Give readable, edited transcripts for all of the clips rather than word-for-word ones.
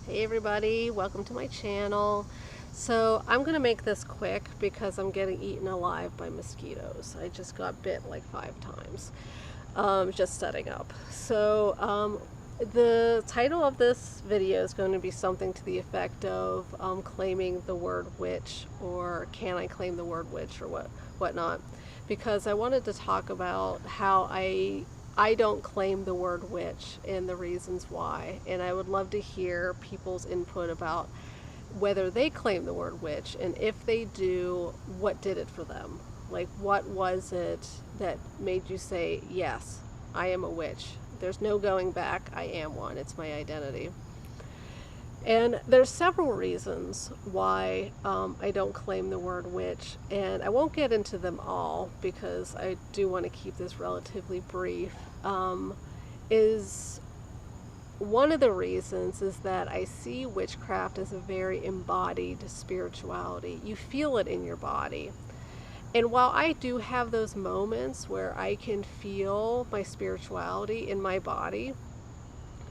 Hey everybody, welcome to my channel. So I'm gonna make this quick because I'm getting eaten alive by mosquitoes. I just got bit like 5 times just setting up. So the title of this video is going to be something to the effect of claiming the word witch, or can I claim the word witch, or whatnot, because I wanted to talk about how I don't claim the word witch and the reasons why, and I would love to hear people's input about whether they claim the word witch, and if they do, what did it for them? Like, what was it that made you say, yes, I am a witch? There's no going back. I am one. It's my identity. And there's several reasons why I don't claim the word witch, and I won't get into them all because I do want to keep this relatively brief. Is one of the reasons is that I see witchcraft as a very embodied spirituality. You feel it in your body. And while I do have those moments where I can feel my spirituality in my body,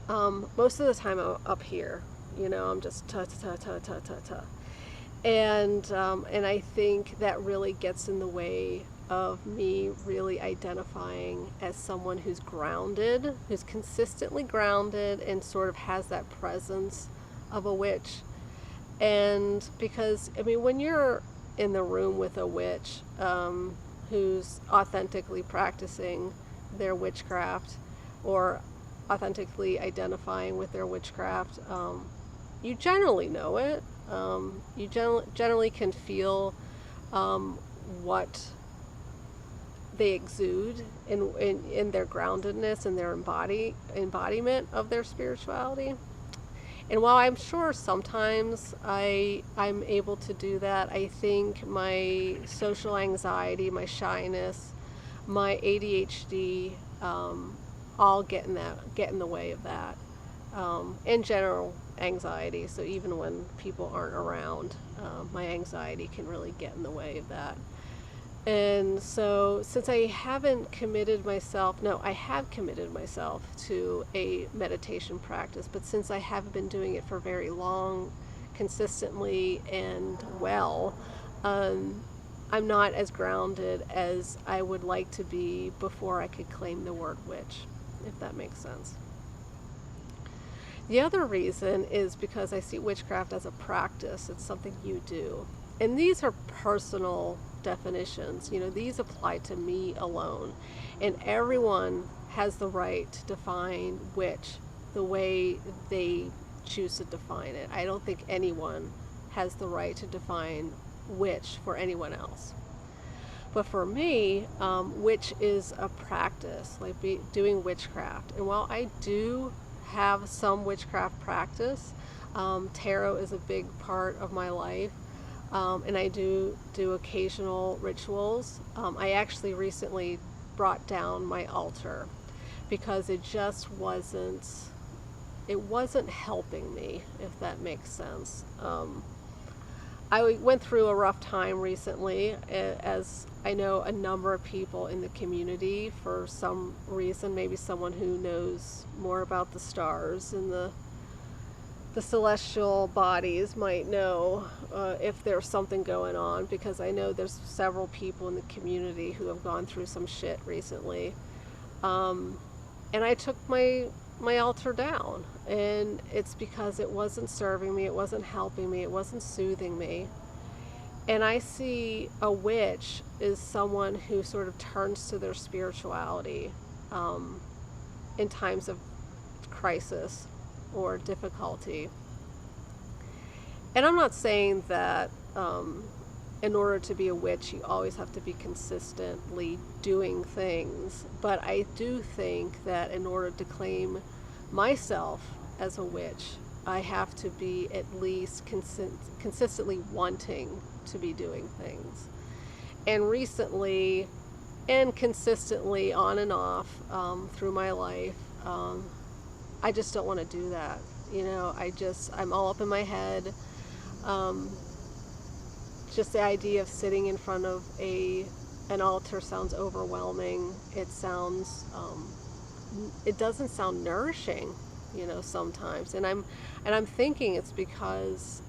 most of the time I'm up here. You know, I'm just ta-ta-ta-ta-ta-ta-ta. And I think that really gets in the way of me really identifying as someone who's grounded, who's consistently grounded, and sort of has that presence of a witch. And because, I mean, when you're in the room with a witch who's authentically practicing their witchcraft, or authentically identifying with their witchcraft, you generally know it. You generally can feel what they exude in their groundedness and their embodiment of their spirituality. And while I'm sure sometimes I'm able to do that, I think my social anxiety, my shyness, my ADHD, all get in the way of that, and general anxiety. So even when people aren't around, my anxiety can really get in the way of that. And so since I haven't committed myself, no, I have committed myself to a meditation practice, but since I haven't been doing it for very long, consistently and well, I'm not as grounded as I would like to be before I could claim the word witch, if that makes sense. The other reason is because I see witchcraft as a practice. It's something you do. And these are personal definitions. You know, these apply to me alone. And everyone has the right to define witch the way they choose to define it. I don't think anyone has the right to define witch for anyone else. But for me, witch is a practice, like doing witchcraft. And while I do have some witchcraft practice, tarot is a big part of my life, and I do occasional rituals. I actually recently brought down my altar because it just wasn't helping me, if that makes sense. I went through a rough time recently, as I know a number of people in the community, for some reason, maybe someone who knows more about the stars and the celestial bodies might know if there's something going on, because I know there's several people in the community who have gone through some shit recently. And I took my altar down, and it's because it wasn't serving me, it wasn't helping me, it wasn't soothing me. And I see a witch is someone who sort of turns to their spirituality in times of crisis or difficulty. And I'm not saying that in order to be a witch you always have to be consistently doing things, but I do think that in order to claim myself as a witch, I have to be at least consistently wanting to be doing things. And recently and consistently, on and off, through my life, I just don't want to do that. You know, I'm all up in my head. Just the idea of sitting in front of an altar sounds overwhelming. It doesn't sound nourishing. sometimes. And I'm thinking it's because,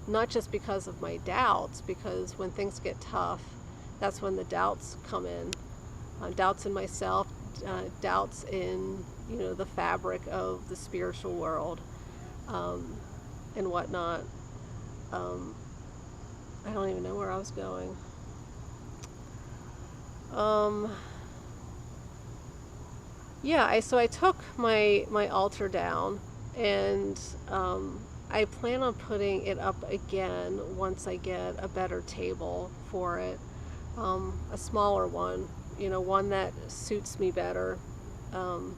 not just because of my doubts, because when things get tough, that's when the doubts come in. Doubts in myself, doubts in, the fabric of the spiritual world, and whatnot. Um, I don't even know where I was going. Um, yeah, so I took my altar down, and I plan on putting it up again once I get a better table for it, a smaller one, one that suits me better. Um,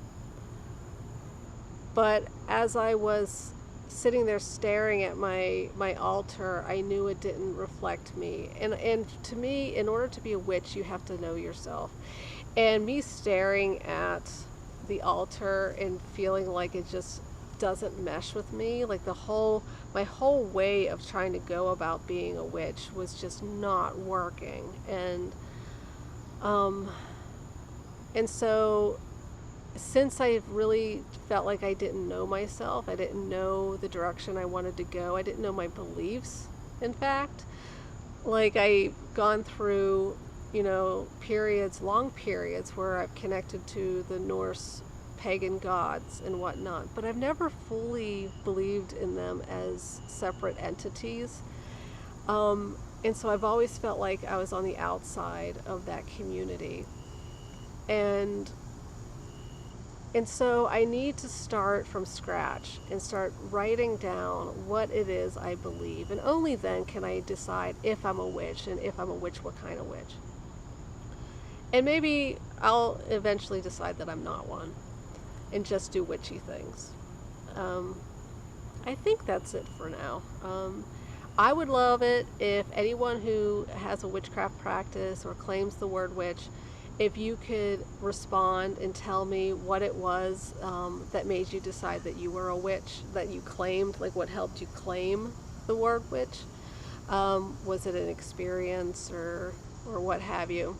but as I was sitting there staring at my altar, I knew it didn't reflect me. And to me, in order to be a witch, you have to know yourself. And me staring at the altar and feeling like it just doesn't mesh with me, like my whole way of trying to go about being a witch was just not working. Um and so, since I really felt like I didn't know myself, I didn't know the direction I wanted to go, I didn't know my beliefs, in fact. Like, I gone through, periods, long periods, where I've connected to the Norse pagan gods and whatnot, but I've never fully believed in them as separate entities. And so I've always felt like I was on the outside of that community. And And so I need to start from scratch and start writing down what it is I believe. And only then can I decide if I'm a witch, and if I'm a witch, what kind of witch. And maybe I'll eventually decide that I'm not one and just do witchy things. Um, I think that's it for now. I would love it if anyone who has a witchcraft practice or claims the word witch, if you could respond and tell me what it was, that made you decide that you were a witch, that you claimed, like what helped you claim the word witch. Was it an experience, or what have you?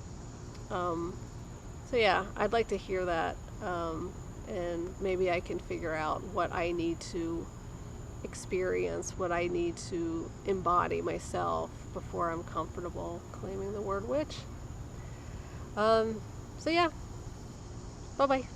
Um, so yeah, I'd like to hear that, and maybe I can figure out what I need to experience, what I need to embody myself before I'm comfortable claiming the word witch. So yeah, bye bye.